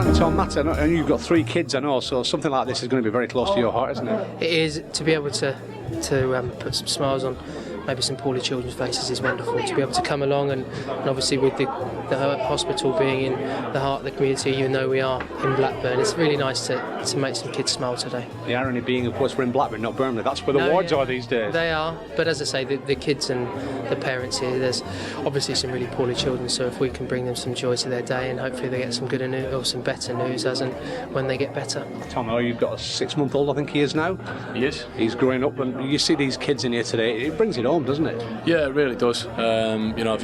down to Matt, and you've got 3 kids, I know, so something like this is going to be very close to your heart, isn't it? It is. To be able to put some smiles on maybe some poorly children's faces is wonderful. To be able to come along and obviously with the hospital being in the heart of the community, even though we are in Blackburn, it's really nice to make some kids smile today. The irony being, of course, we're in Blackburn, not Burnley. That's where the wards are these days. They are, but as I say, the kids and the parents here, there's obviously some really poorly children, so if we can bring them some joy to their day and hopefully they get some good news or some better news as and when they get better. Tom, you've got a 6-month-old, I think he is now. He is. He's growing up, and you see these kids in here today, it brings it home, doesn't it? Yeah, it really does. I've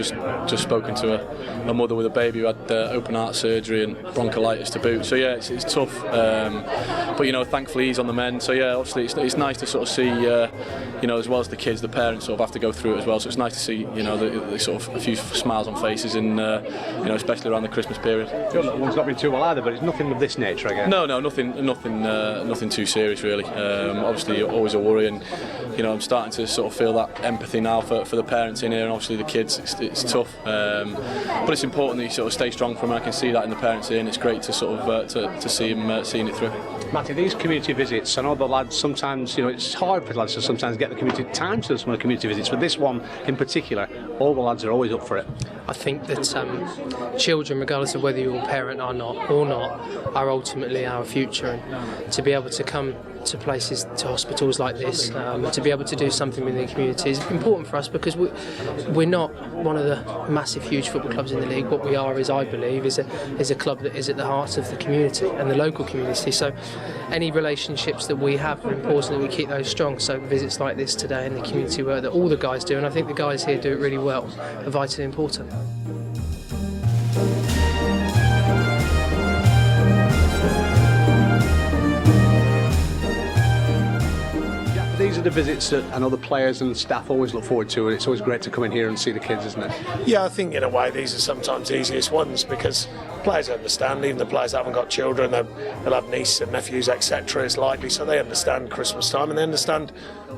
just spoken to a mother with a baby who had open heart surgery and bronchiolitis to boot. So yeah, it's tough. But thankfully he's on the mend. So yeah, obviously it's nice to sort of see, as well as the kids, the parents sort of have to go through it as well. So it's nice to see, the sort of a few smiles on faces, and especially around the Christmas period. Your little one's not been too well either, but it's nothing of this nature, I guess. No, nothing too serious really. Obviously, always a worry, and I'm starting to sort of feel that empathy now for the parents in here, and obviously the kids. It's tough, but it's important that you sort of stay strong from it. I can see that in the parents here, and it's great to sort of to see him seeing it through. Matty, these community visits, I know the lads sometimes, it's hard for lads to sometimes get the community time to do some of the community visits, but this one in particular, all the lads are always up for it. I think that children, regardless of whether you're a parent or not, are ultimately our future, and to be able to come to places, to hospitals like this, to be able to do something within the community is important for us, because we're not one of the massive, huge football clubs in the league. What we are, is I believe, is a club that is at the heart of the community and the local community. So any relationships that we have are important that we keep those strong. So visits like this today and the community work that all the guys do, and I think the guys here do it really well, are vitally important. These are the visits that I know the players and staff always look forward to, and it's always great to come in here and see the kids, isn't it? Yeah, I think in a way these are sometimes the easiest ones, because players understand, even the players that haven't got children, they'll have nieces and nephews, etc. It's likely, so they understand Christmas time, and they understand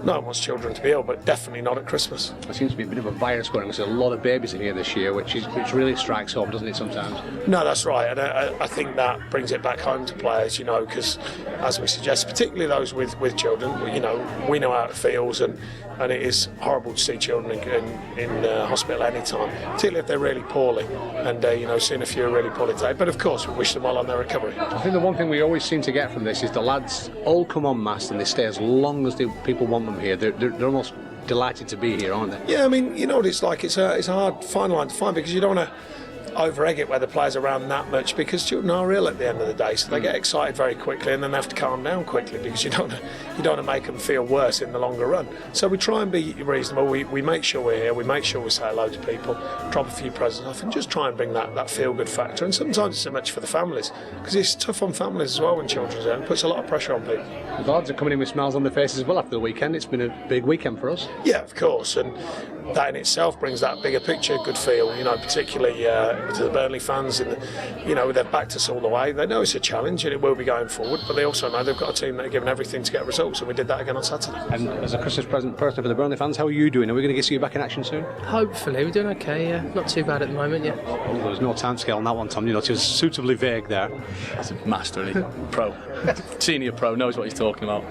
no one wants children to be ill, but definitely not at Christmas. There seems to be a bit of a virus going on. There's a lot of babies in here this year, which really strikes home, doesn't it, sometimes? No, that's right, and I think that brings it back home to players, because as we suggest, particularly those with children, we know how it feels, and it is horrible to see children in hospital any time, particularly if they're really poorly, and seeing a few are really poorly today. But of course, we wish them well on their recovery. I think the one thing we always seem to get from this is the lads all come en masse and they stay as long as the people want them here. They're almost delighted to be here, aren't they? Yeah, I mean, you know what it's like. It's a hard fine line to find, because you don't want to over-egg it where the players are around that much, because children are ill at the end of the day, so they get excited very quickly, and then they have to calm down quickly, because you don't want to make them feel worse in the longer run. So we try and be reasonable. We make sure we're here, we make sure we say hello to people, drop a few presents off, and just try and bring that feel-good factor. And sometimes it's so much for the families, because it's tough on families as well when children's there, and it puts a lot of pressure on people. The lads are coming in with smiles on their faces as well after the weekend. It's been a big weekend for us. Yeah, of course, and that in itself brings that bigger picture, good feel, particularly to the Burnley fans, and they've backed us all the way. They know it's a challenge and it will be going forward, but they also know they've got a team that are giving everything to get results, and we did that again on Saturday. And as a Christmas present personally for the Burnley fans, how are you doing? Are we going to see you back in action soon? Hopefully, we're doing okay, yeah. Not too bad at the moment, yeah. Oh, there's no time scale on that one, Tom. It was suitably vague there. He's a master, isn't he? Pro. Senior pro, knows what he's talking about.